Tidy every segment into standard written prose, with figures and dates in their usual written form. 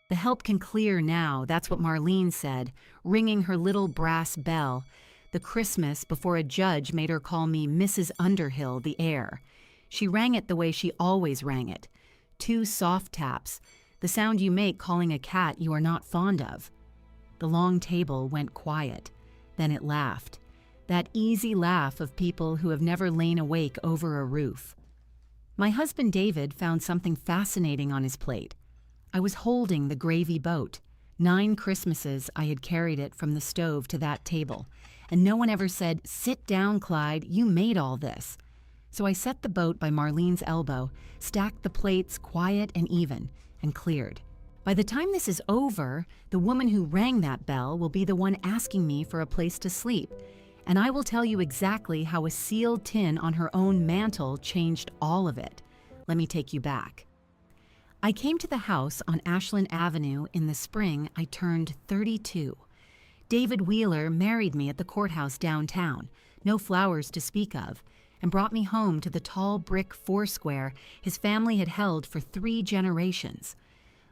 The help can clear now, that's what Marlene said, ringing her little brass bell, the Christmas before a judge made her call me Mrs. Underhill, the heir. She rang it the way she always rang it. 2 soft taps, the sound you make calling a cat you are not fond of. The long table went quiet. Then it laughed. That easy laugh of people who have never lain awake over a roof. My husband David found something fascinating on his plate. I was holding the gravy boat. 9 Christmases I had carried it from the stove to that table, and no one ever said, "Sit down, Clyde, you made all this." So I set the boat by Marlene's elbow, stacked the plates quiet and even, and cleared. By the time this is over, the woman who rang that bell will be the one asking me for a place to sleep, and I will tell you exactly how a sealed tin on her own mantle changed all of it. Let me take you back. I came to the house on Ashland Avenue in the spring I turned 32. David Wheeler married me at the courthouse downtown, no flowers to speak of, and brought me home to the tall brick foursquare his family had held for 3 generations.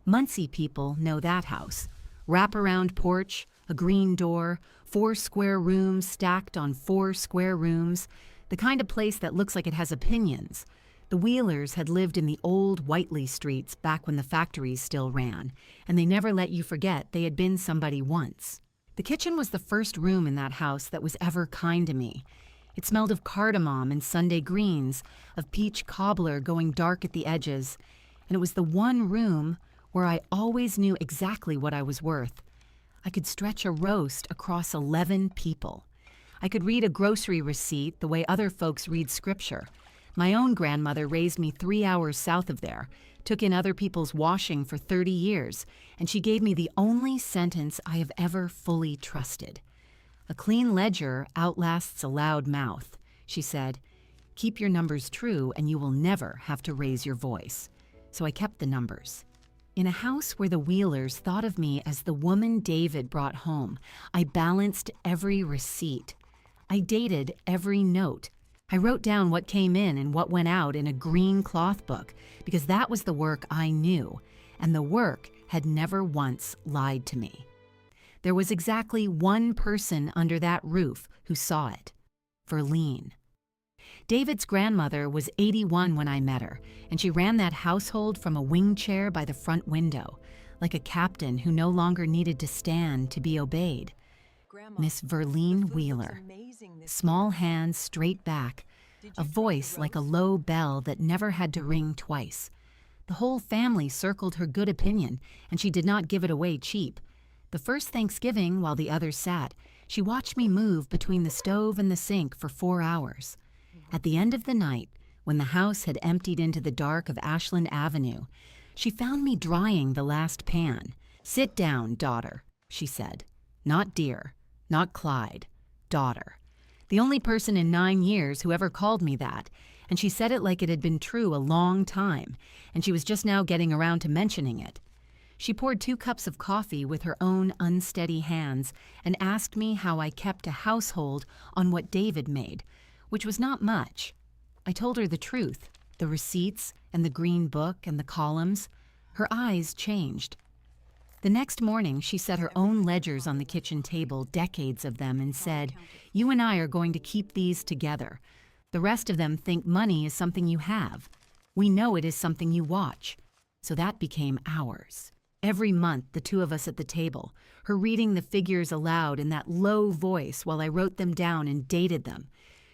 Muncie people know that house. Wraparound porch, a green door, 4 square rooms stacked on 4 square rooms, the kind of place that looks like it has opinions. The Wheelers had lived in the old Whiteley streets back when the factories still ran, and they never let you forget they had been somebody once. The kitchen was the first room in that house that was ever kind to me. It smelled of cardamom and Sunday greens, of peach cobbler going dark at the edges, and it was the one room where I always knew exactly what I was worth. I could stretch a roast across 11 people. I could read a grocery receipt the way other folks read scripture. My own grandmother raised me 3 hours south of there, took in other people's washing for 30 years, and she gave me the only sentence I have ever fully trusted. "A clean ledger outlasts a loud mouth," she said. "Keep your numbers true and you will never have to raise your voice." So I kept the numbers. In a house where the Wheelers thought of me as the woman David brought home, I balanced every receipt. I dated every note. I wrote down what came in and what went out in a green cloth book because that was the work I knew, and the work had never once lied to me. There was exactly one person under that roof who saw it: Verlene. David's grandmother was 81 when I met her, and she ran that household from a wing chair by the front window, like a captain who no longer needed to stand to be obeyed. Miss Verlene Wheeler. Small hands straight back, a voice like a low bell that never had to ring twice. The whole family circled her good opinion, and she did not give it away cheap. The first Thanksgiving, while the others sat, she watched me move between the stove and the sink for 4 hours. At the end of the night, when the house had emptied into the dark of Ashland Avenue, she found me drying the last pan. "Sit down, daughter," she said. Not dear, not Clyde, daughter. The only person in 9 years who ever called me that, and she said it like it had been true a long time, and she was just now getting around to mentioning it. She poured 2 cups of coffee with her own unsteady hands and asked me how I kept a household on what David made, which was not much. I told her the truth, the receipts and the green book and the columns. Her eyes changed. The next morning, she set her own ledgers on the kitchen table, decades of them, and said, "You and I are going to keep these together. The rest of them think money is something you have. We know it is something you watch." So that became ours. Every month, the 2 of us at the table, her reading the figures aloud in that low voice while I wrote them down and dated them.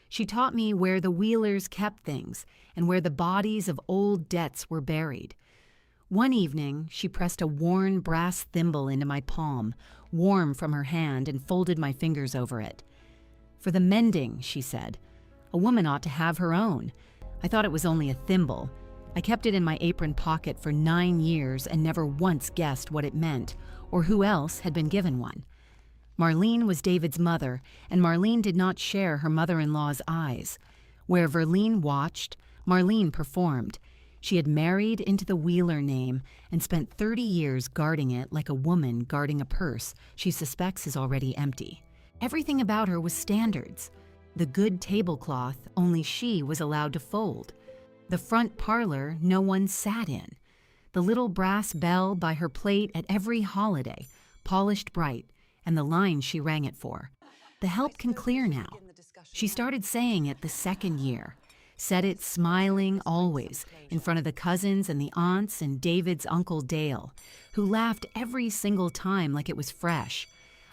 She taught me where the Wheelers kept things and where the bodies of old debts were buried. One evening, she pressed a worn brass thimble into my palm, warm from her hand, and folded my fingers over it. "For the mending," she said. "A woman ought to have her own." I thought it was only a thimble. I kept it in my apron pocket for 9 years and never once guessed what it meant or who else had been given one. Marlene was David's mother, and Marlene did not share her mother-in-law's eyes. Where Verlene watched, Marlene performed. She had married into the Wheeler name and spent 30 years guarding it like a woman guarding a purse she suspects is already empty. Everything about her was standards. The good tablecloth only she was allowed to fold. The front parlor no one sat in. The little brass bell by her plate at every holiday, polished bright, and the line she rang it for. The help can clear now. She started saying it the second year. Said it smiling always, in front of the cousins and the aunts and David's Uncle Dale, who laughed every single time like it was fresh.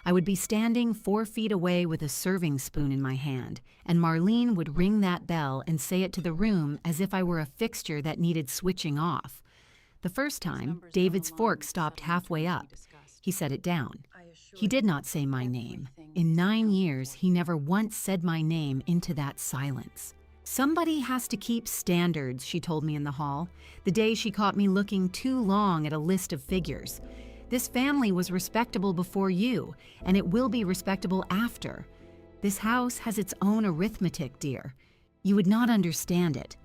I would be standing 4 feet away with a serving spoon in my hand, and Marlene would ring that bell and say it to the room as if I were a fixture that needed switching off. The first time, David's fork stopped halfway up. He set it down. He did not say my name. In 9 years, he never once said my name into that silence. Somebody has to keep standards, she told me in the hall, the day she caught me looking too long at a list of figures. This family was respectable before you, and it will be respectable after. This house has its own arithmetic, dear. You would not understand it.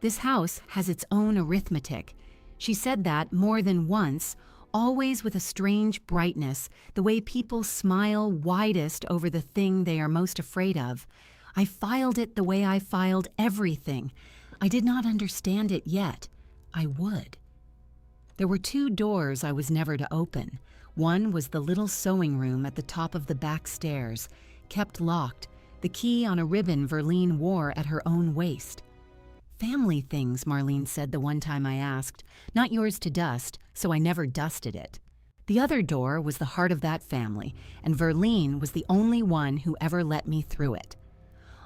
This house has its own arithmetic. She said that more than once, always with a strange brightness, the way people smile widest over the thing they are most afraid of. I filed it the way I filed everything. I did not understand it yet. I would. There were 2 doors I was never to open. One was the little sewing room at the top of the back stairs, kept locked, the key on a ribbon Verlene wore at her own waist. Family things, Marlene said the one time I asked, not yours to dust, so I never dusted it. The other door was the heart of that family, and Verlene was the only one who ever let me through it.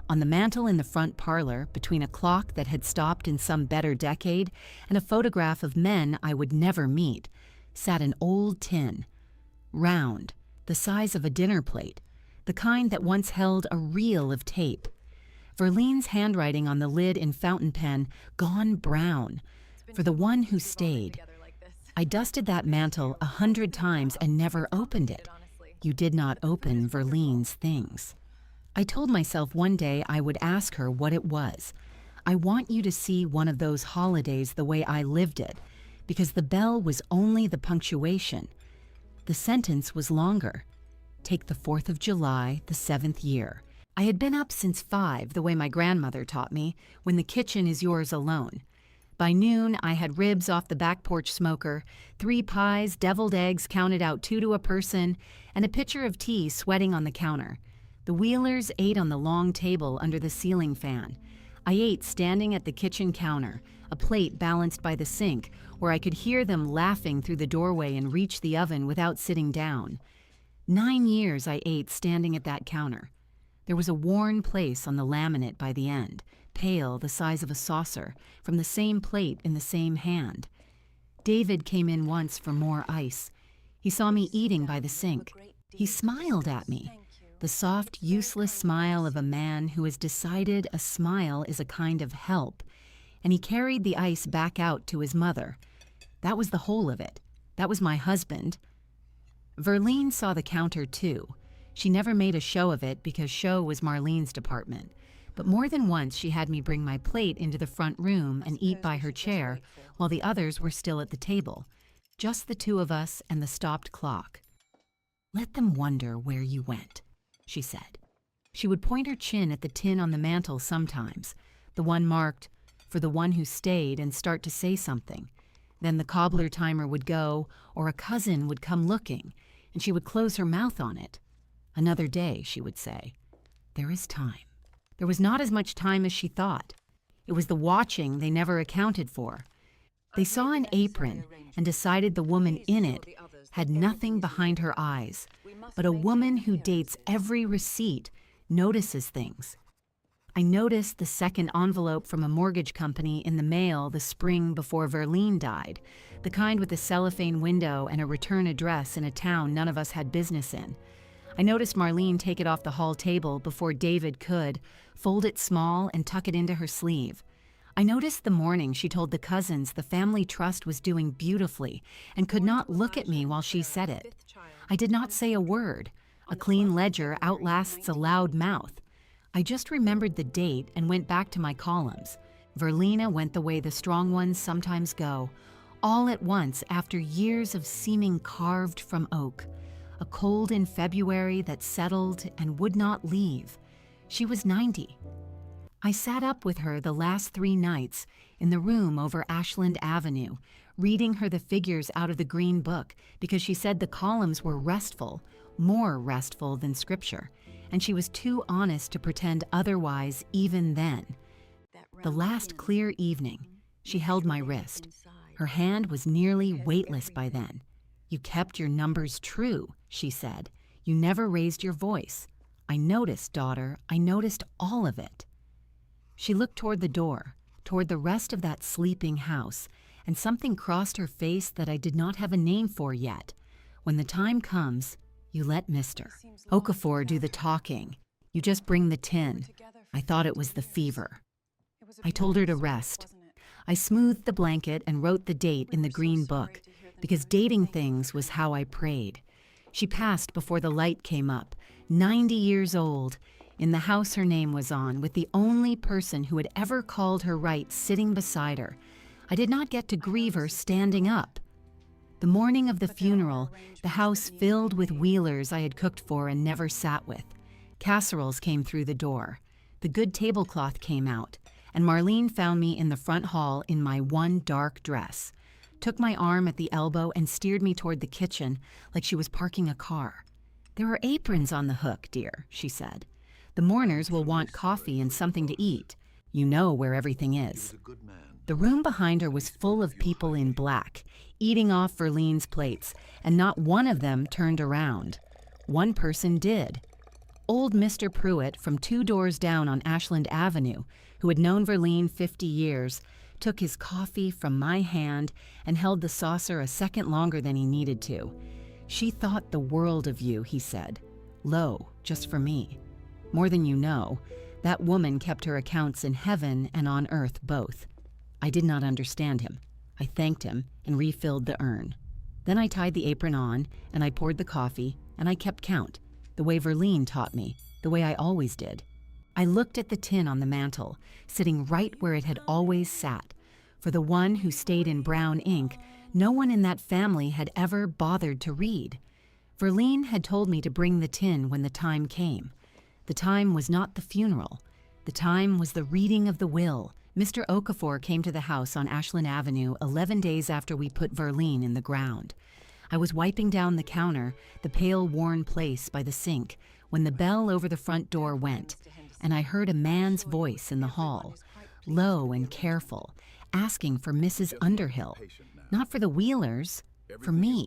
On the mantel in the front parlor, between a clock that had stopped in some better decade and a photograph of men I would never meet, sat an old tin, round, the size of a dinner plate, the kind that once held a reel of tape. Verlene's handwriting on the lid in fountain pen gone brown, for the one who stayed. I dusted that mantel 100 times and never opened it. You did not open Verlene's things. I told myself one day I would ask her what it was. I want you to see one of those holidays the way I lived it, because the bell was only the punctuation. The sentence was longer. Take the 4th of July, the 7th year. I had been up since 5, the way my grandmother taught me, when the kitchen is yours alone. By noon, I had ribs off the back porch smoker, 3 pies, deviled eggs counted out 2 to a person, and a pitcher of tea sweating on the counter. The Wheelers ate on the long table under the ceiling fan. I ate standing at the kitchen counter, a plate balanced by the sink, where I could hear them laughing through the doorway and reach the oven without sitting down. 9 years I ate standing at that counter. There was a worn place on the laminate by the end, pale the size of a saucer, from the same plate in the same hand. David came in once for more ice. He saw me eating by the sink. He smiled at me. The soft, useless smile of a man who has decided a smile is a kind of help, and he carried the ice back out to his mother. That was the whole of it. That was my husband. Verlene saw the counter, too. She never made a show of it because show was Marlene's department, but more than once she had me bring my plate into the front room and eat by her chair while the others were still at the table. Just the 2 of us and the stopped clock. Let them wonder where you went, she said. She would point her chin at the tin on the mantel sometimes, the one marked, for the one who stayed, and start to say something. Then the cobbler timer would go, or a cousin would come looking, and she would close her mouth on it. Another day, she would say. There is time. There was not as much time as she thought. It was the watching they never accounted for. They saw an apron and decided the woman in it had nothing behind her eyes, but a woman who dates every receipt, notices things. I noticed the second envelope from a mortgage company in the mail the spring before Verlene died, the kind with a cellophane window and a return address in a town none of us had business in. I noticed Marlene take it off the hall table before David could, fold it small and tuck it into her sleeve. I noticed the morning she told the cousins the family trust was doing beautifully and could not look at me while she said it. I did not say a word. A clean ledger outlasts a loud mouth. I just remembered the date and went back to my columns. Verlene went the way the strong ones sometimes go, all at once after years of seeming carved from oak. A cold in February that settled and would not leave. She was 90. I sat up with her the last 3 nights in the room over Ashland Avenue, reading her the figures out of the green book because she said the columns were restful, more restful than scripture, and she was too honest to pretend otherwise even then. The last clear evening, she held my wrist. Her hand was nearly weightless by then. "You kept your numbers true," she said. "You never raised your voice. I noticed, daughter, I noticed all of it." She looked toward the door, toward the rest of that sleeping house, and something crossed her face that I did not have a name for yet. "When the time comes, you let Mr. Okafor do the talking. You just bring the tin." I thought it was the fever. I told her to rest. I smoothed the blanket and wrote the date in the green book, because dating things was how I prayed. She passed before the light came up, 90 years old, in the house her name was on, with the only person who had ever called her right sitting beside her. I did not get to grieve her standing up. The morning of the funeral, the house filled with Wheelers I had cooked for and never sat with. Casseroles came through the door. The good tablecloth came out, and Marlene found me in the front hall in my one dark dress, took my arm at the elbow and steered me toward the kitchen like she was parking a car. "There are aprons on the hook, dear," she said. "The mourners will want coffee and something to eat. You know where everything is." The room behind her was full of people in black, eating off Verlene's plates, and not one of them turned around. One person did. Old Mr. Pruitt from 2 doors down on Ashland Avenue, who had known Verlene 50 years, took his coffee from my hand and held the saucer a second longer than he needed to. "She thought the world of you," he said. "Low, just for me. More than you know, that woman kept her accounts in heaven and on earth both." I did not understand him. I thanked him and refilled the urn. Then I tied the apron on, and I poured the coffee, and I kept count, the way Verlene taught me, the way I always did. I looked at the tin on the mantel, sitting right where it had always sat. For the one who stayed in brown ink, no one in that family had ever bothered to read. Verlene had told me to bring the tin when the time came. The time was not the funeral. The time was the reading of the will. Mr. Okafor came to the house on Ashland Avenue 11 days after we put Verlene in the ground. I was wiping down the counter, the pale, worn place by the sink, when the bell over the front door went, and I heard a man's voice in the hall, low and careful, asking for Mrs. Underhill. Not for the Wheelers, for me.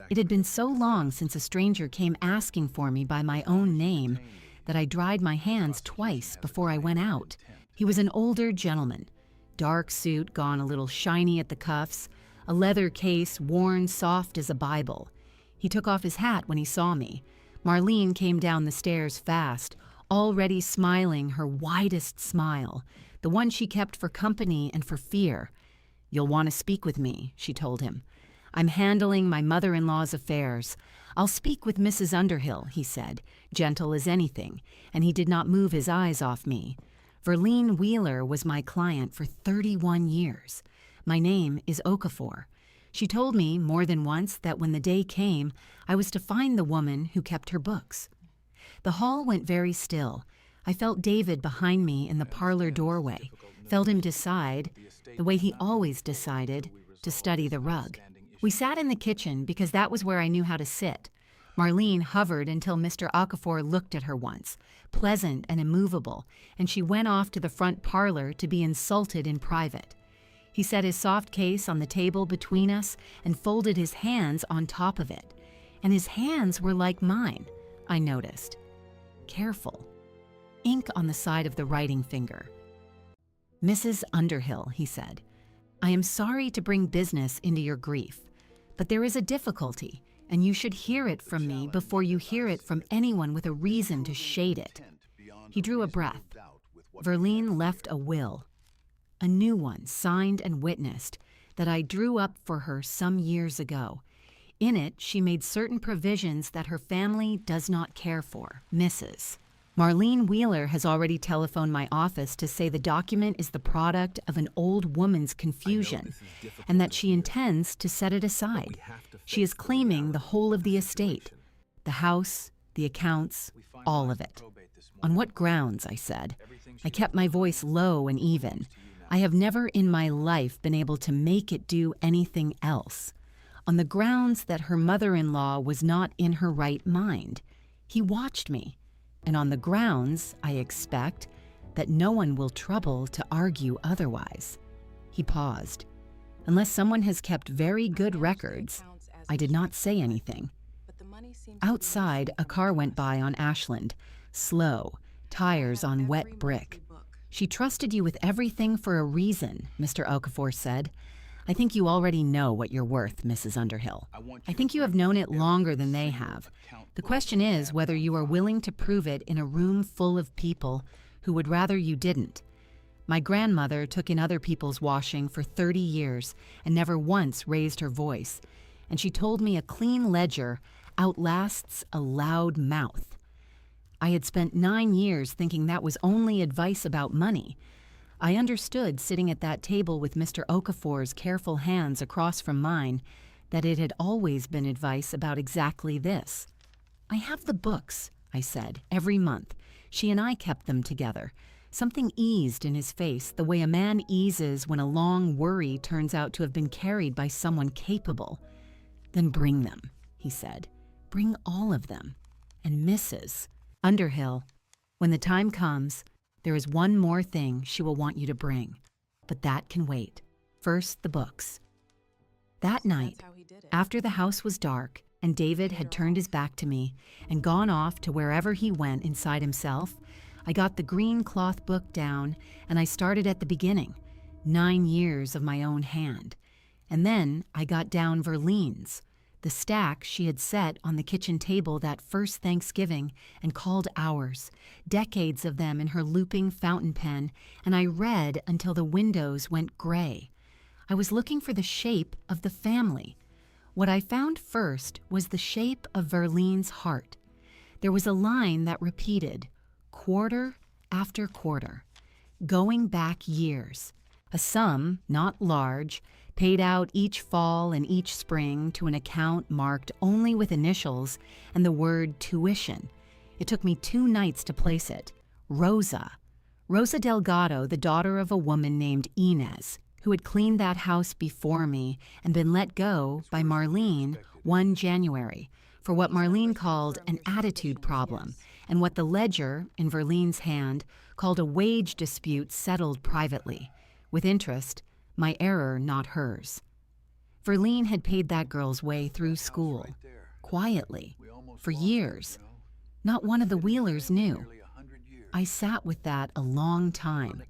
It had been so long since a stranger came asking for me by my own name that I dried my hands twice before I went out. He was an older gentleman, dark suit gone a little shiny at the cuffs, a leather case worn soft as a Bible. He took off his hat when he saw me. Marlene came down the stairs fast, already smiling her widest smile, the one she kept for company and for fear. "You'll want to speak with me," she told him. "I'm handling my mother-in-law's affairs. I'll speak with Mrs. Underhill," he said, gentle as anything, and he did not move his eyes off me. Marlene Wheeler was my client for 31 years. My name is Okafor. She told me more than once that when the day came, I was to find the woman who kept her books. The hall went very still. I felt David behind me in the parlor doorway, felt him decide, the way he always decided, to study the rug. We sat in the kitchen because that was where I knew how to sit. Marlene hovered until Mr. Okafor looked at her once, pleasant and immovable, and she went off to the front parlor to be insulted in private. He set his soft case on the table between us and folded his hands on top of it. And his hands were like mine, I noticed. Careful. Ink on the side of the writing finger. "Mrs. Underhill," he said, "I am sorry to bring business into your grief, but there is a difficulty, and you should hear it from me before you hear it from anyone with a reason to shade it." He drew a breath. Verlene left a will, a new one signed and witnessed, that I drew up for her some years ago. In it, she made certain provisions that her family does not care for. Mrs. Marlene Wheeler has already telephoned my office to say the document is the product of an old woman's confusion and that she intends to set it aside. She is claiming the whole of the estate, the house, the accounts, all of it. "On what grounds?" I said. I kept my voice low and even. I have never in my life been able to make it do anything else, on the grounds that her mother-in-law was not in her right mind. He watched me, and on the grounds, I expect, that no one will trouble to argue otherwise. He paused. Unless someone has kept very good records, I did not say anything. Outside, a car went by on Ashland, slow, tires on wet brick. "She trusted you with everything for a reason," Mr. Okafor said. "I think you already know what you're worth, Mrs. Underhill. I think you have known it longer than they have. The question is whether you are willing to prove it in a room full of people who would rather you didn't. My grandmother took in other people's washing for 30 years and never once raised her voice, and she told me a clean ledger outlasts a loud mouth. I had spent 9 years thinking that was only advice about money. I understood, sitting at that table with Mr. Okafor's careful hands across from mine, that it had always been advice about exactly this. "I have the books," I said, "every month. She and I kept them together." Something eased in his face, the way a man eases when a long worry turns out to have been carried by someone capable. "Then bring them," he said. "Bring all of them. And Mrs. Underhill, when the time comes, there is one more thing she will want you to bring. But that can wait. First, the books." That night, after the house was dark and David had turned his back to me and gone off to wherever he went inside himself, I got the green cloth book down and I started at the beginning, 9 years of my own hand. And then I got down Verlene's, the stack she had set on the kitchen table that first Thanksgiving and called ours, decades of them in her looping fountain pen, and I read until the windows went gray. I was looking for the shape of the family. What I found first was the shape of Verlene's heart. There was a line that repeated, quarter after quarter, going back years. A sum, not large, paid out each fall and each spring to an account marked only with initials and the word tuition. It took me 2 nights to place it. Rosa Delgado, the daughter of a woman named Inez, who had cleaned that house before me and been let go by Marlene one January for what Marlene called an attitude problem and what the ledger, in Verlene's hand, called a wage dispute settled privately, with interest, my error, not hers. Verlene had paid that girl's way through school, quietly, for years. Not one of the Wheelers knew. I sat with that a long time,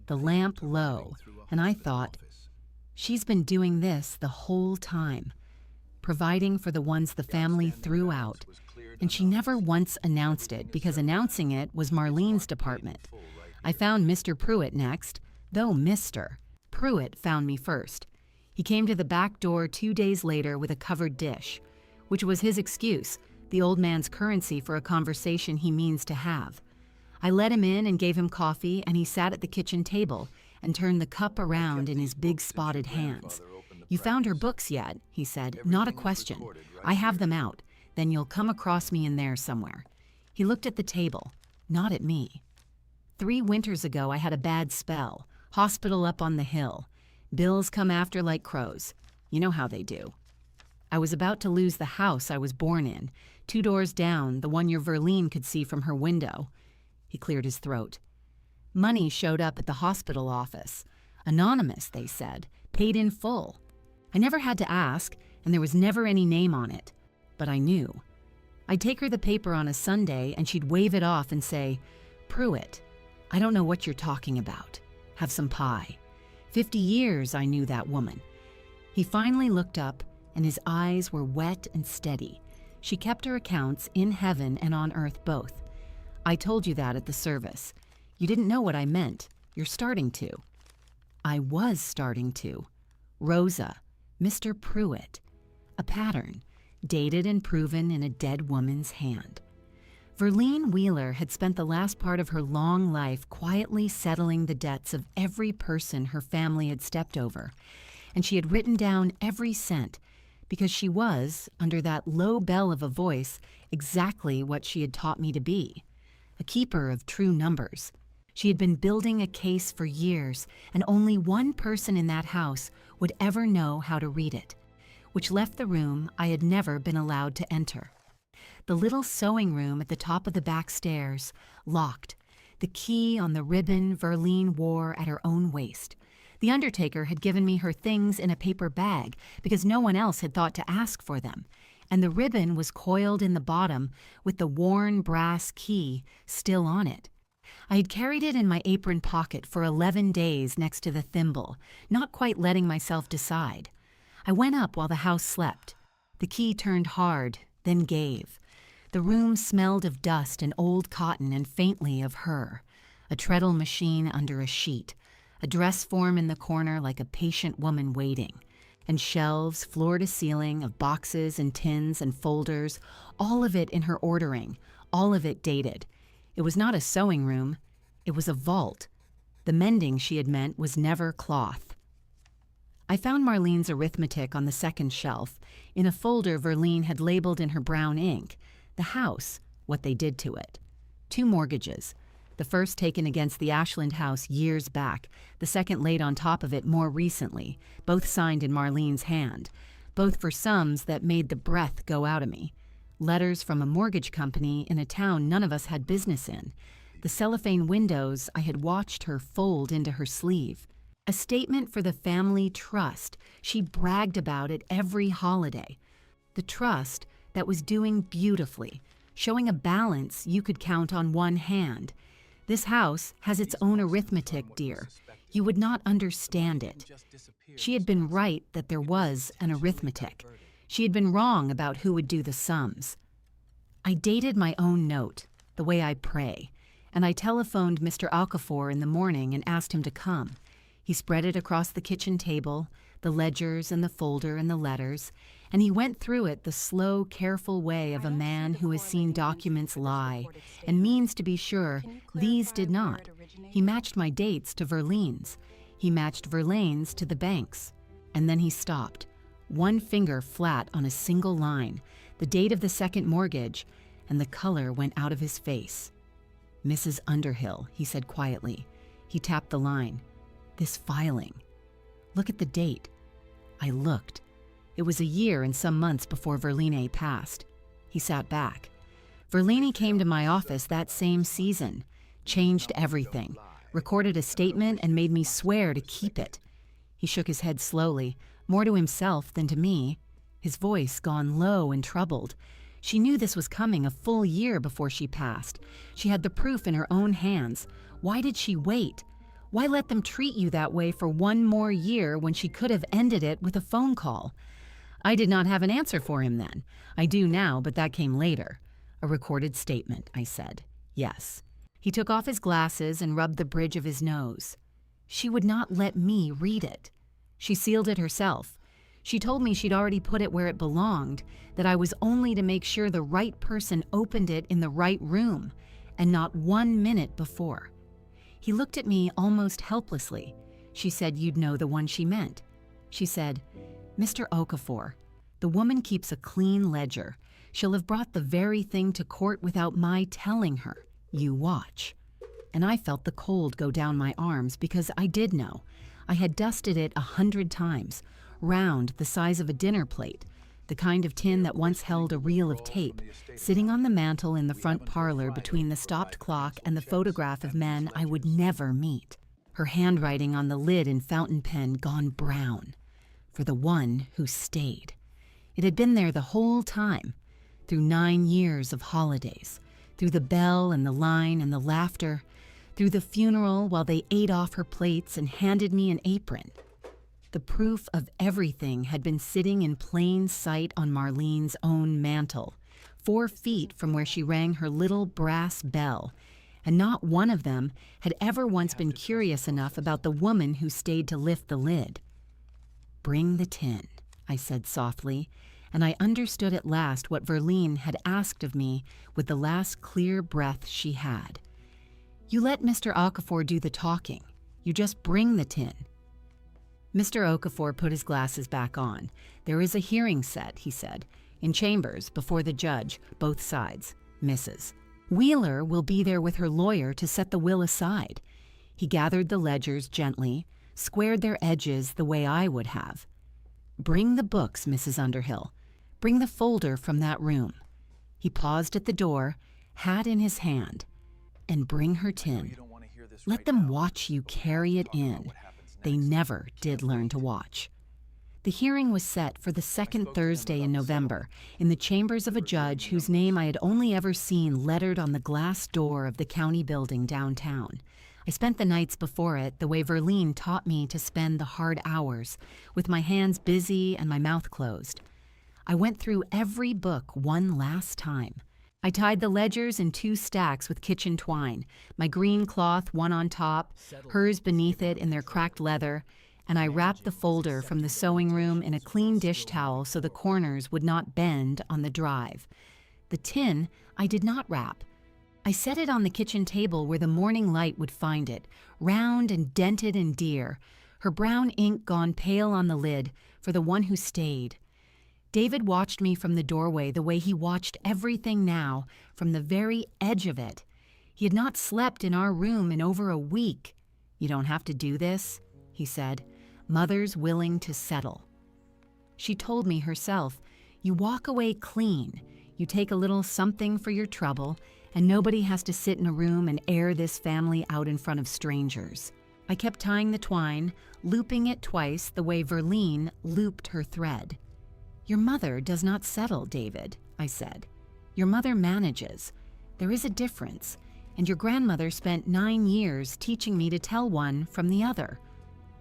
the lamp low, and I thought, she's been doing this the whole time, providing for the ones the family threw out, and she never once announced it because announcing it was Marlene's department. I found Mr. Pruitt next, though Mr. Pruitt found me first. He came to the back door 2 days later with a covered dish, which was his excuse, the old man's currency for a conversation he means to have. I let him in and gave him coffee, and he sat at the kitchen table and turned the cup around in his big spotted hands. "You found her books yet?" he said. "Not a question. I have them out. Then you'll come across me in there somewhere." He looked at the table, not at me. 3 winters ago I had a bad spell, hospital up on the hill. Bills come after like crows. You know how they do. I was about to lose the house I was born in, 2 doors down, the one your Verlene could see from her window. He cleared his throat. Money showed up at the hospital office. Anonymous, they said, paid in full. I never had to ask, and there was never any name on it. But I knew. I'd take her the paper on a Sunday, and she'd wave it off and say, "Pruitt, I don't know what you're talking about. Have some pie." 50 years I knew that woman. He finally looked up, and his eyes were wet and steady. She kept her accounts in heaven and on earth both. I told you that at the service. You didn't know what I meant. You're starting to. I was starting to. Rosa, Mr. Pruitt. A pattern, dated and proven in a dead woman's hand. Marlene Wheeler had spent the last part of her long life quietly settling the debts of every person her family had stepped over, and she had written down every cent because she was, under that low bell of a voice, exactly what she had taught me to be, a keeper of true numbers. She had been building a case for years, and only one person in that house would ever know how to read it, which left the room I had never been allowed to enter. The little sewing room at the top of the back stairs, locked, the key on the ribbon Verlene wore at her own waist. The undertaker had given me her things in a paper bag because no one else had thought to ask for them, and the ribbon was coiled in the bottom with the worn brass key still on it. I had carried it in my apron pocket for 11 days next to the thimble, not quite letting myself decide. I went up while the house slept. The key turned hard, then gave. The room smelled of dust and old cotton and faintly of her. A treadle machine under a sheet, a dress form in the corner like a patient woman waiting, and shelves floor to ceiling of boxes and tins and folders, all of it in her ordering, all of it dated. It was not a sewing room, it was a vault. The mending she had meant was never cloth. I found Marlene's arithmetic on the second shelf, in a folder Verlene had labeled in her brown ink. The house, what they did to it. 2 mortgages. The first taken against the Ashland house years back, the second laid on top of it more recently, both signed in Marlene's hand, both for sums that made the breath go out of me. Letters from a mortgage company in a town none of us had business in. The cellophane windows I had watched her fold into her sleeve. A statement for the family trust she bragged about at every holiday. The trust that was doing beautifully, showing a balance you could count on one hand. This house has its own arithmetic, dear. You would not understand it. She had been right that there was an arithmetic. She had been wrong about who would do the sums. I dated my own note, the way I pray, and I telephoned Mr. Okafor in the morning and asked him to come. He spread it across the kitchen table, the ledgers and the folder and the letters, and he went through it the slow, careful way of a man who has seen documents lie and means to be sure these did not. He matched my dates to Verlene's. He matched Verlane's to the bank's. And then he stopped, one finger flat on a single line, the date of the second mortgage, and the color went out of his face. Mrs. Underhill, he said quietly. He tapped the line. This filing. Look at the date. I looked. It was a year and some months before Verlene passed. He sat back. Verlene came to my office that same season, changed everything, recorded a statement and made me swear to keep it. He shook his head slowly, more to himself than to me, his voice gone low and troubled. She knew this was coming a full year before she passed. She had the proof in her own hands. Why did she wait? Why let them treat you that way for one more year when she could have ended it with a phone call? I did not have an answer for him then. I do now, but that came later. A recorded statement, I said. Yes. He took off his glasses and rubbed the bridge of his nose. She would not let me read it. She sealed it herself. She told me she'd already put it where it belonged, that I was only to make sure the right person opened it in the right room, and not 1 minute before. He looked at me almost helplessly. She said you'd know the one she meant. She said, Mr. Okafor, the woman keeps a clean ledger. She'll have brought the very thing to court without my telling her. You watch. And I felt the cold go down my arms because I did know. I had dusted it 100 times, round the size of a dinner plate, the kind of tin that once held a reel of tape, sitting on the mantel in the front parlor between the stopped clock and the photograph of men I would never meet. Her handwriting on the lid in fountain pen gone brown. For the one who stayed. It had been there the whole time, through 9 years of holidays, through the bell and the line and the laughter, through the funeral while they ate off her plates and handed me an apron. The proof of everything had been sitting in plain sight on Marlene's own mantel, 4 feet from where she rang her little brass bell, and not one of them had ever once been curious enough about the woman who stayed to lift the lid. Bring the tin, I said softly, and I understood at last what Verlene had asked of me with the last clear breath she had. You let Mr. Okafor do the talking. You just bring the tin. Mr. Okafor put his glasses back on. There is a hearing set, he said, in chambers before the judge, both sides. Mrs. Wheeler will be there with her lawyer to set the will aside. He gathered the ledgers gently, squared their edges the way I would have. "Bring the books, Mrs. Underhill. Bring the folder from that room." He paused at the door, hat in his hand. "And bring her tin. Let them watch you carry it in." They never did learn to watch. The hearing was set for the second Thursday in November in the chambers of a judge whose name I had only ever seen lettered on the glass door of the county building downtown. I spent the nights before it the way Verlene taught me to spend the hard hours, with my hands busy and my mouth closed. I went through every book one last time. I tied the ledgers in 2 stacks with kitchen twine, my green cloth one on top, hers beneath it in their cracked leather, and I wrapped the folder from the sewing room in a clean dish towel so the corners would not bend on the drive. The tin I did not wrap. I set it on the kitchen table where the morning light would find it, round and dented and dear, her brown ink gone pale on the lid for the one who stayed. David watched me from the doorway the way he watched everything now, from the very edge of it. He had not slept in our room in over a week. "You don't have to do this," he said. "Mother's willing to settle." She told me herself, "You walk away clean. You take a little something for your trouble, and nobody has to sit in a room and air this family out in front of strangers." I kept tying the twine, looping it twice the way Verlene looped her thread. "Your mother does not settle, David," I said. "Your mother manages. There is a difference, and your grandmother spent 9 years teaching me to tell one from the other."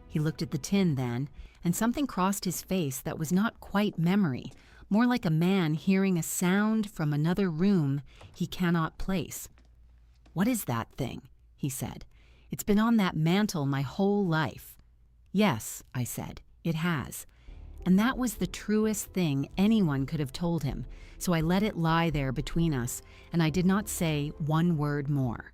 He looked at the tin then, and something crossed his face that was not quite memory, more like a man hearing a sound from another room he cannot place. "What is that thing?" he said. "It's been on that mantel my whole life." "Yes," I said, "it has." And that was the truest thing anyone could have told him, so I let it lie there between us, and I did not say one word more.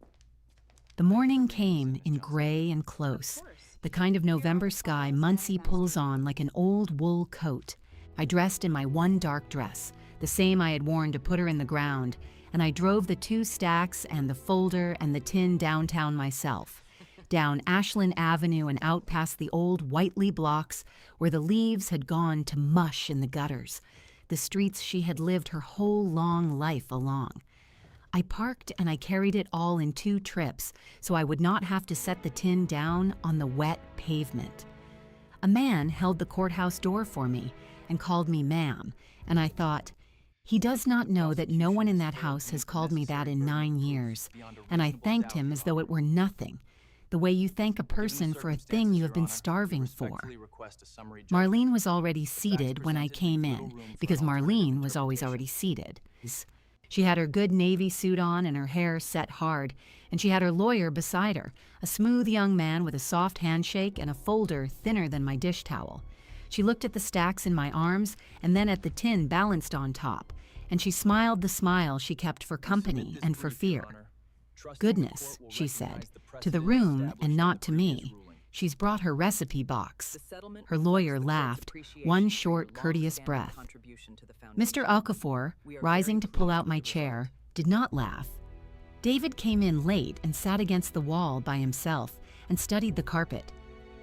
The morning came in gray and close, the kind of November sky Muncie pulls on like an old wool coat. I dressed in my one dark dress, the same I had worn to put her in the ground, and I drove the 2 stacks and the folder and the tin downtown myself, down Ashland Avenue and out past the old Whiteley blocks where the leaves had gone to mush in the gutters, the streets she had lived her whole long life along. I parked and I carried it all in 2 trips so I would not have to set the tin down on the wet pavement. A man held the courthouse door for me and called me ma'am, and I thought, he does not know that no one in that house has called me that in 9 years, and I thanked him as though it were nothing, the way you thank a person for a thing you have been starving for. Marlene was already seated when I came in, because Marlene was always already seated. She had her good navy suit on and her hair set hard, and she had her lawyer beside her, a smooth young man with a soft handshake and a folder thinner than my dish towel. She looked at the stacks in my arms and then at the tin balanced on top, and she smiled the smile she kept for company and for fear. "Goodness," she said, "to the room and not to me. She's brought her recipe box." Her lawyer laughed, one short, courteous breath. Mr. Okafor, rising to pull out my chair, did not laugh. David came in late and sat against the wall by himself and studied the carpet.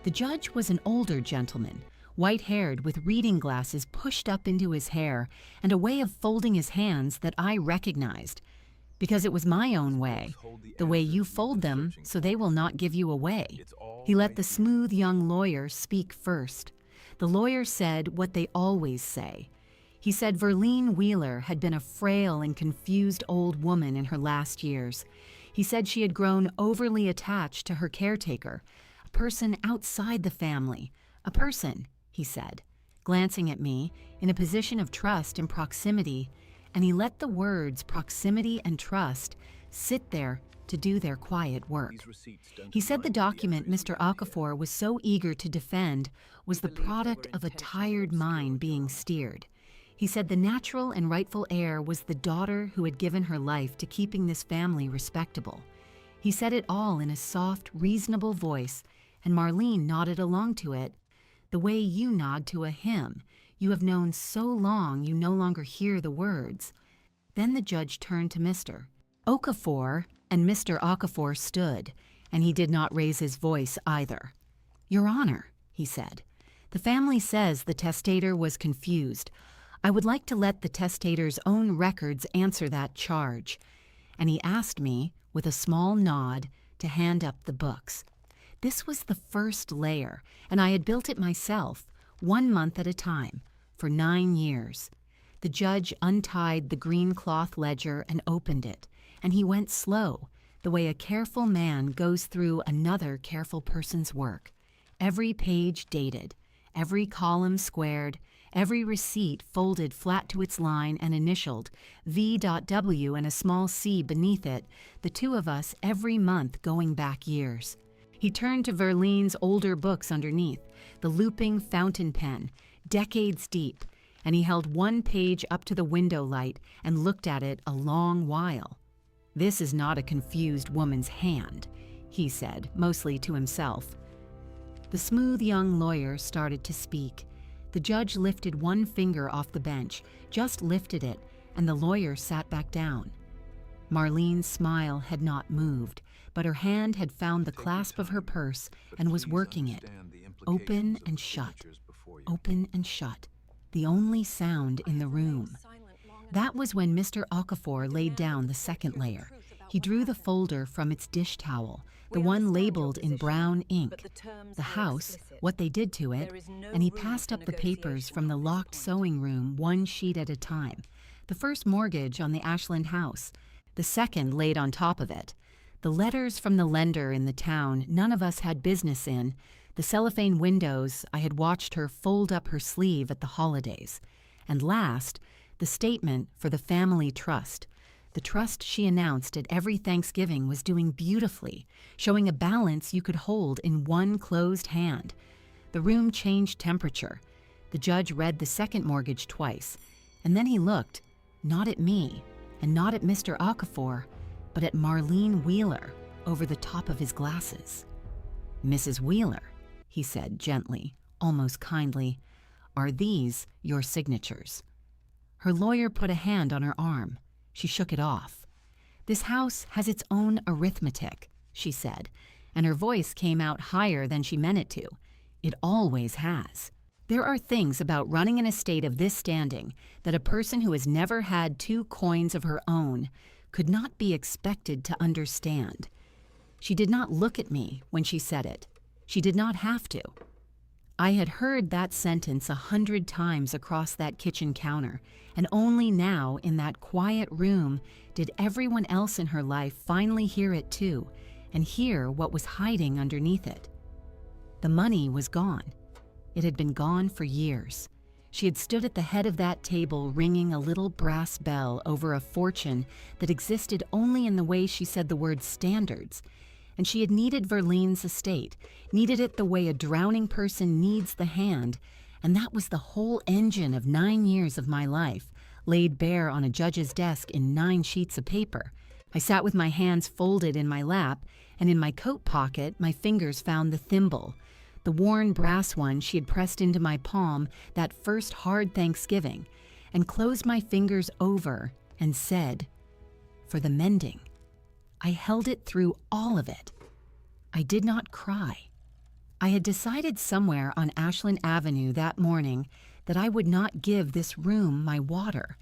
The judge was an older gentleman, white-haired with reading glasses pushed up into his hair and a way of folding his hands that I recognized, because it was my own way, the way you fold them so they will not give you away. He let the smooth young lawyer speak first. The lawyer said what they always say. He said Marlene Wheeler had been a frail and confused old woman in her last years. He said she had grown overly attached to her caretaker, a person outside the family, a person, he said, glancing at me in a position of trust and proximity, and he let the words proximity and trust sit there to do their quiet work. He said the document Mr. Okafor was so eager to defend was the product of a tired mind being steered. He said the natural and rightful heir was the daughter who had given her life to keeping this family respectable. He said it all in a soft, reasonable voice, and Marlene nodded along to it, the way you nod to a hymn you have known so long you no longer hear the words. Then the judge turned to Mr. Okafor, and Mr. Okafor stood, and he did not raise his voice either. "Your Honor," he said, "the family says the testator was confused. I would like to let the testator's own records answer that charge." And he asked me, with a small nod, to hand up the books. This was the first layer, and I had built it myself, 1 month at a time, for 9 years. The judge untied the green cloth ledger and opened it, and he went slow, the way a careful man goes through another careful person's work. Every page dated, every column squared, every receipt folded flat to its line and initialed, V.W. and a small C beneath it, the two of us every month going back years. He turned to Verlene's older books underneath, the looping fountain pen, decades deep, and he held one page up to the window light and looked at it a long while. "This is not a confused woman's hand," he said, mostly to himself. The smooth young lawyer started to speak. The judge lifted one finger off the bench, just lifted it, and the lawyer sat back down. Marlene's smile had not moved, but her hand had found the clasp of her purse and was working it. Open and shut, open and shut, the only sound in the room. That was when Mr. Okafor laid down the second layer. He drew the folder from its dish towel, the one labeled in brown ink, the house, what they did to it, and he passed up the papers from the locked sewing room one sheet at a time. The first mortgage on the Ashland house, the second laid on top of it. The letters from the lender in the town none of us had business in, the cellophane windows I had watched her fold up her sleeve at the holidays. And last, the statement for the family trust. The trust she announced at every Thanksgiving was doing beautifully, showing a balance you could hold in one closed hand. The room changed temperature. The judge read the second mortgage twice, and then he looked, not at me, and not at Mr. Okafor, but at Marlene Wheeler over the top of his glasses. "Mrs. Wheeler," he said gently, almost kindly, "are these your signatures?" Her lawyer put a hand on her arm. She shook it off. "This house has its own arithmetic," she said, and her voice came out higher than she meant it to. "It always has. There are things about running an estate of this standing that a person who has never had 2 coins of her own could not be expected to understand." She did not look at me when she said it. She did not have to. I had heard that sentence 100 times across that kitchen counter, and only now in that quiet room did everyone else in her life finally hear it too, and hear what was hiding underneath it. The money was gone. It had been gone for years. She had stood at the head of that table ringing a little brass bell over a fortune that existed only in the way she said the word standards, and she had needed Verlene's estate, needed it the way a drowning person needs the hand, and that was the whole engine of 9 years of my life, laid bare on a judge's desk in 9 sheets of paper. I sat with my hands folded in my lap, and in my coat pocket my fingers found the thimble, the worn brass one she had pressed into my palm that first hard Thanksgiving, and closed my fingers over and said, "For the mending." I held it through all of it. I did not cry. I had decided somewhere on Ashland Avenue that morning that I would not give this room my water.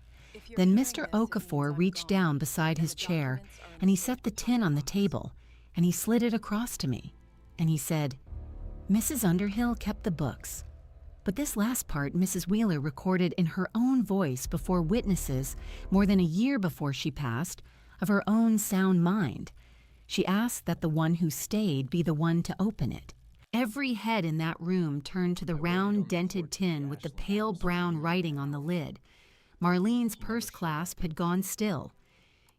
Then Mr. Okafor reached down beside his chair, and he set the tin on the table, and he slid it across to me, and he said, "Mrs. Underhill kept the books." But this last part Mrs. Wheeler recorded in her own voice before witnesses more than a year before she passed, of her own sound mind. She asked that the one who stayed be the one to open it. Every head in that room turned to the round dented tin with the pale brown writing on the lid. Marlene's purse clasp had gone still.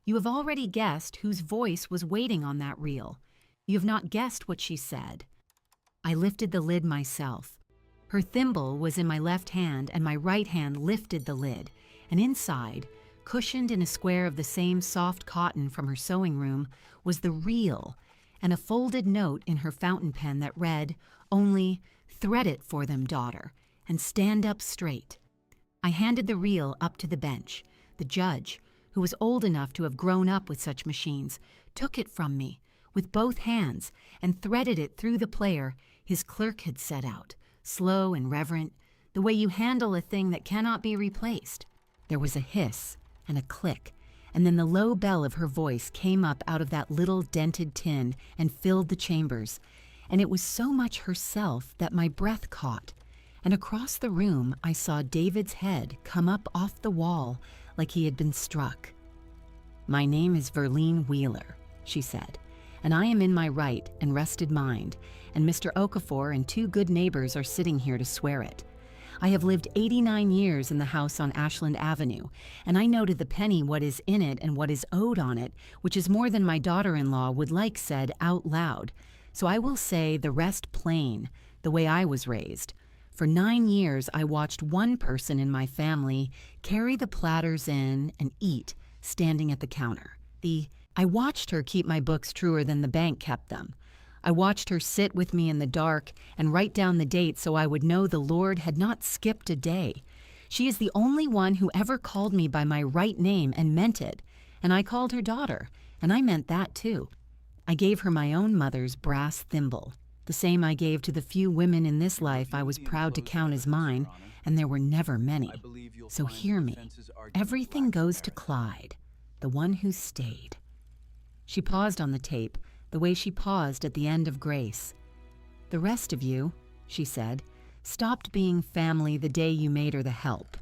You have already guessed whose voice was waiting on that reel. You have not guessed what she said. I lifted the lid myself. Her thimble was in my left hand, and my right hand lifted the lid, and inside, cushioned in a square of the same soft cotton from her sewing room, was the reel, and a folded note in her fountain pen that read, only, "Thread it for them, daughter, and stand up straight." I handed the reel up to the bench. The judge, who was old enough to have grown up with such machines, took it from me, with both hands and threaded it through the player his clerk had set out, slow and reverent, the way you handle a thing that cannot be replaced. There was a hiss and a click, and then the low bell of her voice came up out of that little dented tin and filled the chambers, and it was so much herself that my breath caught, and across the room I saw David's head come up off the wall like he had been struck. "My name is Marlene Wheeler," she said, "and I am in my right and rested mind, and Mr. Okafor and 2 good neighbors are sitting here to swear it. I have lived 89 years in the house on Ashland Avenue, and I know to the penny what is in it and what is owed on it, which is more than my daughter-in-law would like said out loud. So I will say the rest plain, the way I was raised. For 9 years I watched one person in my family carry the platters in and eat, standing at the counter. I watched her keep my books truer than the bank kept them. I watched her sit with me in the dark and write down the date so I would know the Lord had not skipped a day. She is the only one who ever called me by my right name and meant it, and I called her daughter, and I meant that too. I gave her my own mother's brass thimble, the same I gave to the few women in this life I was proud to count as mine, and there were never many. So hear me. Everything goes to Clyde, the one who stayed." She paused on the tape, the way she paused at the end of Grace. "The rest of you," she said, "stopped being family the day you made her the help."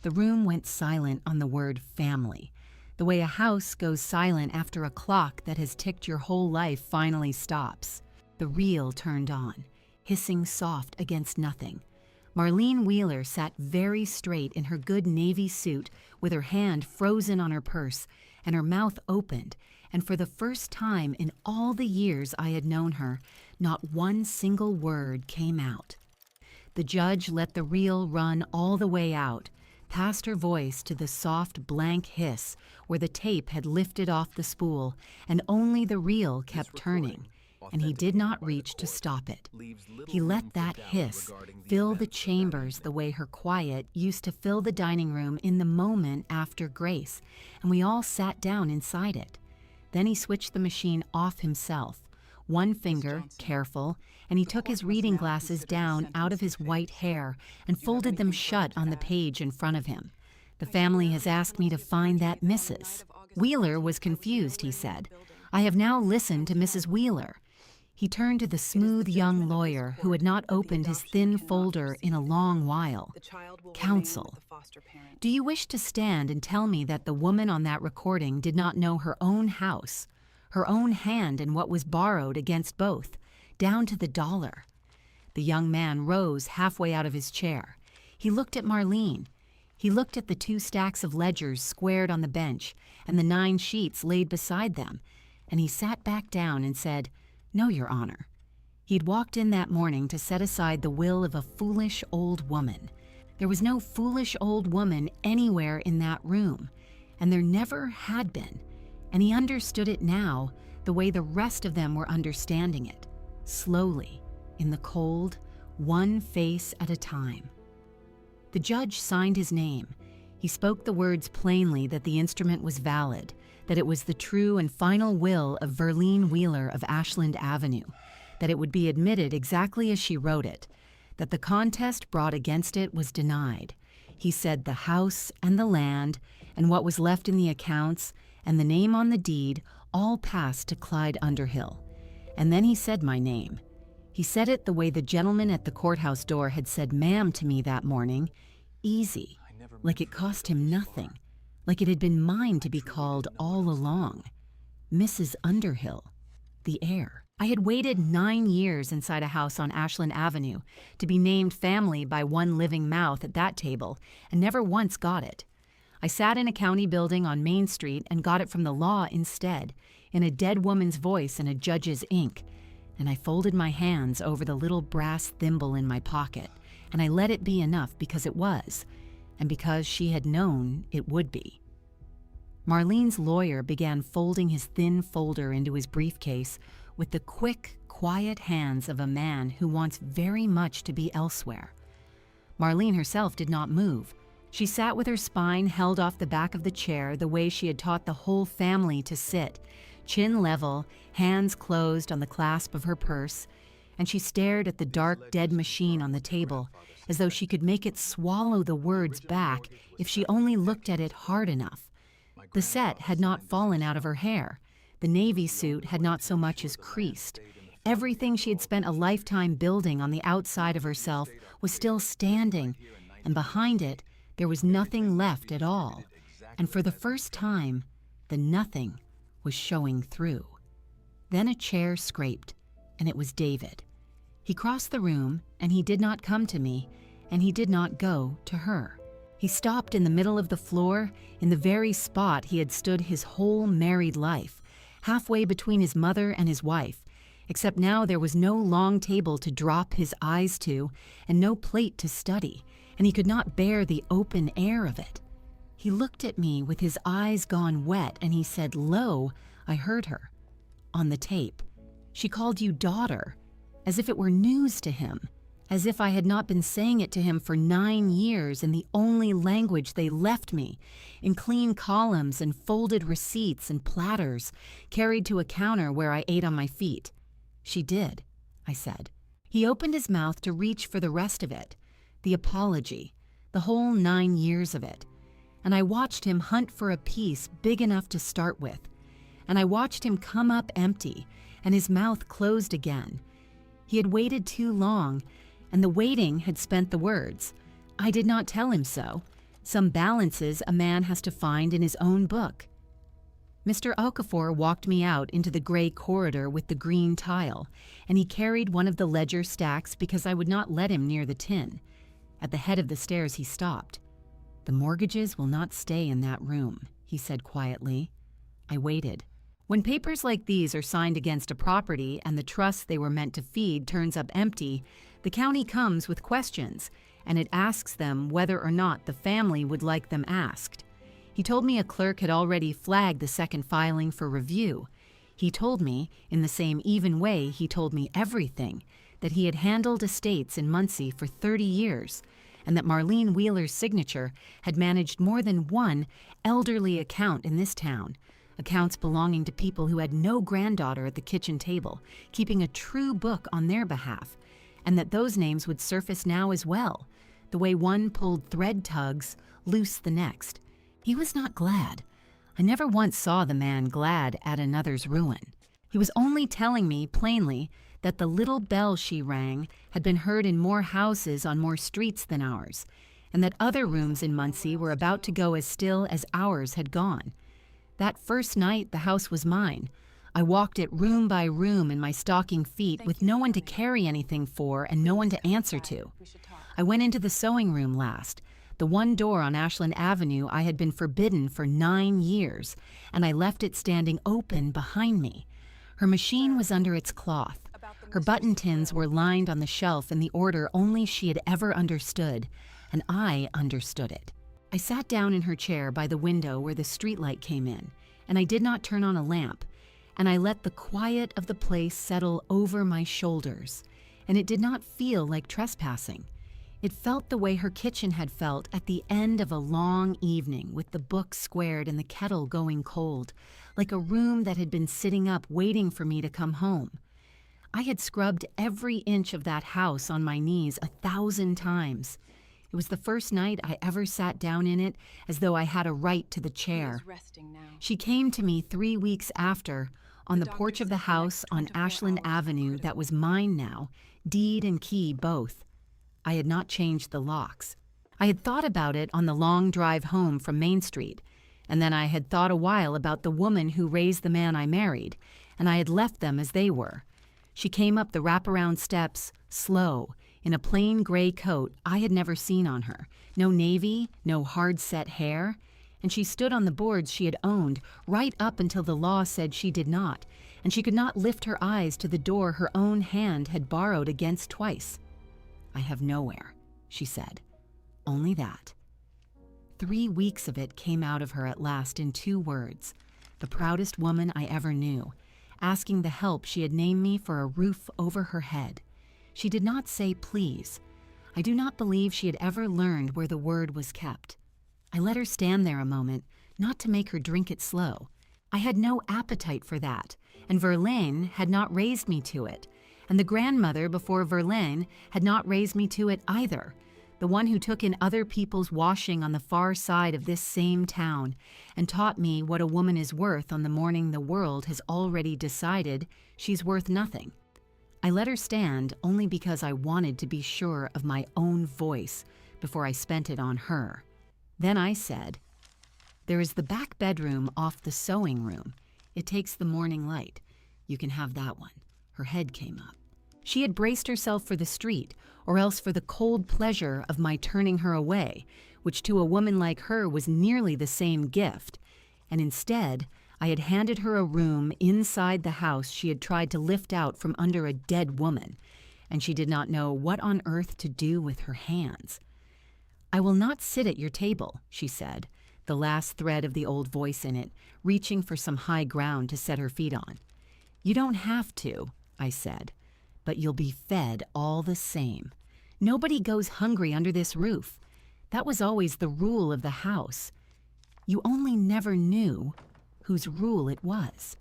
The room went silent on the word family, the way a house goes silent after a clock that has ticked your whole life finally stops. The reel turned on, hissing soft against nothing. Marlene Wheeler sat very straight in her good navy suit with her hand frozen on her purse and her mouth opened, and for the first time in all the years I had known her, not one single word came out. The judge let the reel run all the way out, past her voice to the soft blank hiss where the tape had lifted off the spool, and only the reel kept turning, and he did not reach to stop it. He let that hiss fill the chambers the way her quiet used to fill the dining room in the moment after Grace, and we all sat down inside it. Then he switched the machine off himself, one finger, careful, and he took his reading glasses down out of his white hair and folded them shut on the page in front of him. "The family has asked me to find that Mrs. Wheeler was confused," he said. "I have now listened to Mrs. Wheeler." He turned to the smooth young lawyer who had not opened his thin folder in a long while. "Counsel, do you wish to stand and tell me that the woman on that recording did not know her own house, her own hand in what was borrowed against both, down to the dollar?" The young man rose halfway out of his chair. He looked at Marlene. He looked at the 2 stacks of ledgers squared on the bench and the 9 sheets laid beside them, and he sat back down and said, "No, Your Honor." He'd walked in that morning to set aside the will of a foolish old woman. There was no foolish old woman anywhere in that room, and there never had been, and he understood it now the way the rest of them were understanding it, slowly, in the cold, one face at a time. The judge signed his name. He spoke the words plainly that the instrument was valid, that it was the true and final will of Marlene Wheeler of Ashland Avenue, that it would be admitted exactly as she wrote it, that the contest brought against it was denied. He said the house and the land and what was left in the accounts and the name on the deed all passed to Clyde Underhill. And then he said my name. He said it the way the gentleman at the courthouse door had said ma'am to me that morning, easy, like it cost him nothing, like it had been mine to be called all along. Mrs. Underhill, the heir. I had waited 9 years inside a house on Ashland Avenue to be named family by one living mouth at that table, and never once got it. I sat in a county building on Main Street and got it from the law instead, in a dead woman's voice and a judge's ink, and I folded my hands over the little brass thimble in my pocket, and I let it be enough because it was, and because she had known it would be. Marlene's lawyer began folding his thin folder into his briefcase with the quick, quiet hands of a man who wants very much to be elsewhere. Marlene herself did not move. She sat with her spine held off the back of the chair the way she had taught the whole family to sit, chin level, hands closed on the clasp of her purse, and she stared at the dark, dead machine on the table as though she could make it swallow the words back if she only looked at it hard enough. The set had not fallen out of her hair. The navy suit had not so much as creased. Everything she had spent a lifetime building on the outside of herself was still standing, and behind it, there was nothing left at all. And for the first time, the nothing was showing through. Then a chair scraped, and it was David. He crossed the room, and he did not come to me, and he did not go to her. He stopped in the middle of the floor, in the very spot he had stood his whole married life, halfway between his mother and his wife, except now there was no long table to drop his eyes to, and no plate to study, and he could not bear the open air of it. He looked at me with his eyes gone wet, and he said, "Lo, I heard her. On the tape. She called you daughter," as if it were news to him, as if I had not been saying it to him for 9 years in the only language they left me, in clean columns and folded receipts and platters, carried to a counter where I ate on my feet. "She did," I said. He opened his mouth to reach for the rest of it, the apology, the whole 9 years of it, and I watched him hunt for a piece big enough to start with, and I watched him come up empty, and his mouth closed again. He had waited too long, and the waiting had spent the words. I did not tell him so. Some balances a man has to find in his own book. Mr. Okafor walked me out into the gray corridor with the green tile, and he carried one of the ledger stacks because I would not let him near the tin. At the head of the stairs he stopped. "The mortgages will not stay in that room," he said quietly. I waited. When papers like these are signed against a property and the trust they were meant to feed turns up empty, the county comes with questions, and it asks them whether or not the family would like them asked. He told me a clerk had already flagged the second filing for review. He told me, in the same even way he told me everything, that he had handled estates in Muncie for 30 years, and that Marlene Wheeler's signature had managed more than one elderly account in this town, accounts belonging to people who had no granddaughter at the kitchen table, keeping a true book on their behalf, and that those names would surface now as well, the way one pulled thread tugs loose the next. He was not glad. I never once saw the man glad at another's ruin. He was only telling me plainly that the little bell she rang had been heard in more houses on more streets than ours, and that other rooms in Muncie were about to go as still as ours had gone. That first night, the house was mine. I walked it room by room in my stocking feet with no one to carry anything for and no one to answer to. I went into the sewing room last, the one door on Ashland Avenue I had been forbidden for 9 years, and I left it standing open behind me. Her machine was under its cloth. Her button tins were lined on the shelf in the order only she had ever understood, and I understood it. I sat down in her chair by the window where the streetlight came in, and I did not turn on a lamp, and I let the quiet of the place settle over my shoulders, and it did not feel like trespassing. It felt the way her kitchen had felt at the end of a long evening with the book squared and the kettle going cold, like a room that had been sitting up waiting for me to come home. I had scrubbed every inch of that house on my knees 1,000 times. It was the first night I ever sat down in it as though I had a right to the chair. She came to me 3 weeks after, on the porch of the house on Ashland Avenue that was mine now, deed and key both. I had not changed the locks. I had thought about it on the long drive home from Main Street, and then I had thought a while about the woman who raised the man I married, and I had left them as they were. She came up the wraparound steps, slow, in a plain gray coat I had never seen on her, no navy, no hard-set hair, and she stood on the boards she had owned right up until the law said she did not, and she could not lift her eyes to the door her own hand had borrowed against twice. "I have nowhere," she said. Only that. 3 weeks of it came out of her at last in 2 words, the proudest woman I ever knew, asking the help she had named me for a roof over her head. She did not say please. I do not believe she had ever learned where the word was kept. I let her stand there a moment, not to make her drink it slow. I had no appetite for that, and Verlaine had not raised me to it, and the grandmother before Verlaine had not raised me to it either, the one who took in other people's washing on the far side of this same town and taught me what a woman is worth on the morning the world has already decided she's worth nothing. I let her stand only because I wanted to be sure of my own voice before I spent it on her. Then I said, "There is the back bedroom off the sewing room. It takes the morning light. You can have that one." Her head came up. She had braced herself for the street, or else for the cold pleasure of my turning her away, which to a woman like her was nearly the same gift, and instead I had handed her a room inside the house she had tried to lift out from under a dead woman, and she did not know what on earth to do with her hands. "I will not sit at your table," she said, the last thread of the old voice in it, reaching for some high ground to set her feet on. "You don't have to," I said, "but you'll be fed all the same. Nobody goes hungry under this roof. That was always the rule of the house. You only never knew whose rule it was."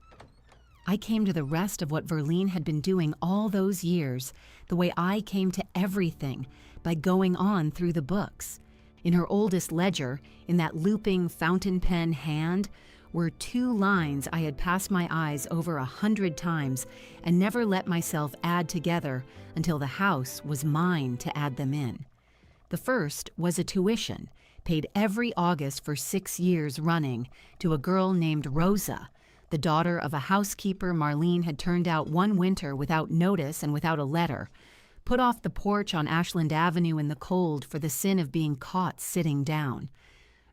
I came to the rest of what Verlene had been doing all those years, the way I came to everything, by going on through the books. In her oldest ledger, in that looping fountain pen hand, were 2 lines I had passed my eyes over 100 times and never let myself add together until the house was mine to add them in. The first was a tuition, paid every August for 6 years running, to a girl named Rosa, the daughter of a housekeeper Marlene had turned out one winter without notice and without a letter, put off the porch on Ashland Avenue in the cold for the sin of being caught sitting down.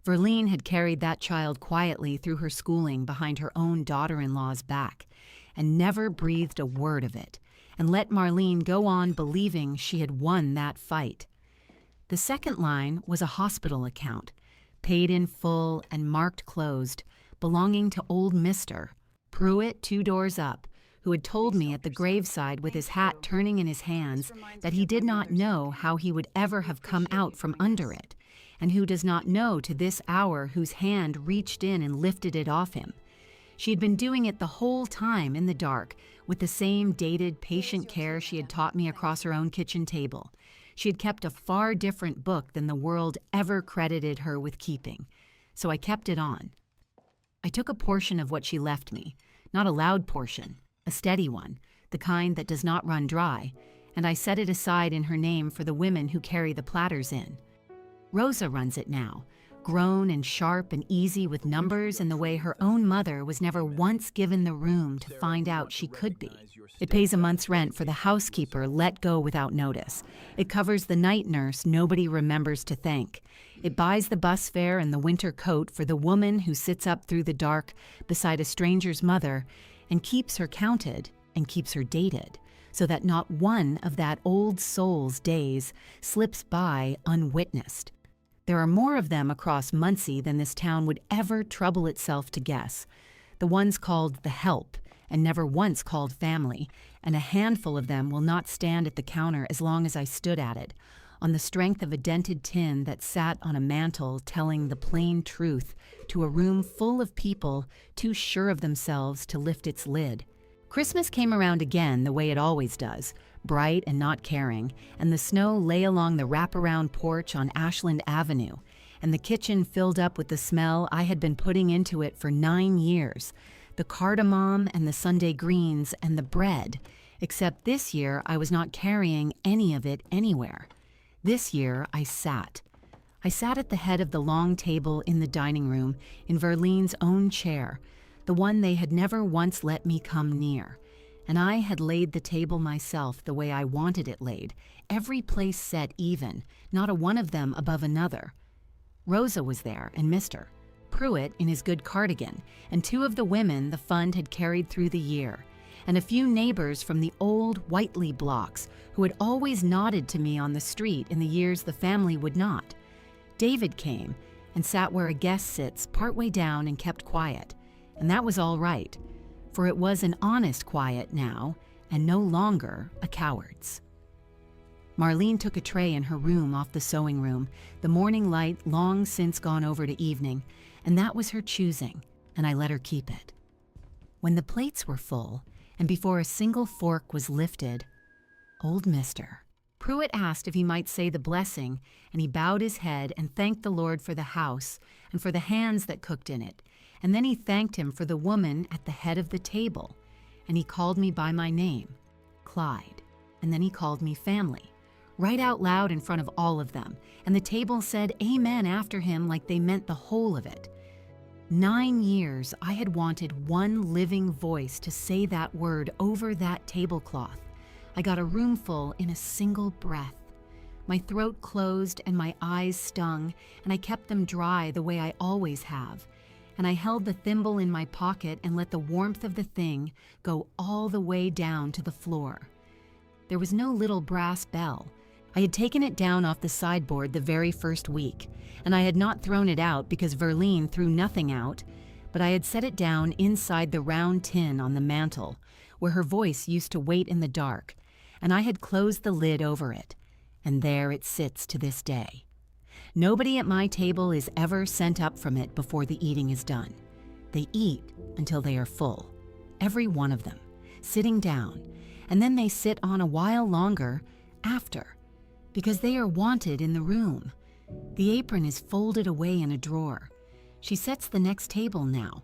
Verlene had carried that child quietly through her schooling behind her own daughter-in-law's back, and never breathed a word of it, and let Marlene go on believing she had won that fight. The second line was a hospital account, paid in full and marked closed, belonging to old Mr. Pruitt 2 doors up, who had told me at the graveside with his hat turning in his hands that he did not know how he would ever have come out from under it, and who does not know to this hour whose hand reached in and lifted it off him. She had been doing it the whole time in the dark, with the same dated, patient care she had taught me across her own kitchen table. She had kept a far different book than the world ever credited her with keeping, so I kept it on. I took a portion of what she left me, not a loud portion, a steady one, the kind that does not run dry, and I set it aside in her name for the women who carry the platters in. Rosa runs it now, grown and sharp and easy with numbers in the way her own mother was never once given the room to find out she could be. It pays a month's rent for the housekeeper let go without notice. It covers the night nurse nobody remembers to thank. It buys the bus fare and the winter coat for the woman who sits up through the dark beside a stranger's mother and keeps her counted and keeps her dated, so that not one of that old soul's days slips by unwitnessed. There are more of them across Muncie than this town would ever trouble itself to guess. The ones called the help, and never once called family, and a handful of them will not stand at the counter as long as I stood at it, on the strength of a dented tin that sat on a mantel telling the plain truth to a room full of people too sure of themselves to lift its lid. Christmas came around again the way it always does, bright and not caring, and the snow lay along the wraparound porch on Ashland Avenue, and the kitchen filled up with the smell I had been putting into it for 9 years, the cardamom and the Sunday greens and the bread, except this year I was not carrying any of it anywhere. This year I sat. I sat at the head of the long table in the dining room in Verlene's own chair, the one they had never once let me come near, and I had laid the table myself the way I wanted it laid, every place set even, not a one of them above another. Rosa was there, and Mr. Pruitt in his good cardigan, and 2 of the women the fund had carried through the year, and a few neighbors from the old Whiteley blocks who had always nodded to me on the street in the years the family would not. David came and sat where a guest sits partway down and kept quiet, and that was all right, for it was an honest quiet now, and no longer a coward's. Marlene took a tray in her room off the sewing room, the morning light long since gone over to evening, and that was her choosing, and I let her keep it. When the plates were full, and before a single fork was lifted, old Mr. Pruitt asked if he might say the blessing, and he bowed his head and thanked the Lord for the house and for the hands that cooked in it, and then he thanked him for the woman at the head of the table, and he called me by my name, Clyde, and then he called me family, right out loud in front of all of them, and the table said amen after him like they meant the whole of it. 9 years I had wanted one living voice to say that word over that tablecloth. I got a roomful in a single breath. My throat closed and my eyes stung, and I kept them dry the way I always have. And I held the thimble in my pocket and let the warmth of the thing go all the way down to the floor. There was no little brass bell. I had taken it down off the sideboard the very first week, and I had not thrown it out because Verlene threw nothing out, but I had set it down inside the round tin on the mantel, where her voice used to wait in the dark, and I had closed the lid over it, and there it sits to this day. Nobody at my table is ever sent up from it before the eating is done. They eat until they are full, every one of them, sitting down, and then they sit on a while longer after, because they are wanted in the room. The apron is folded away in a drawer. She sets the next table now,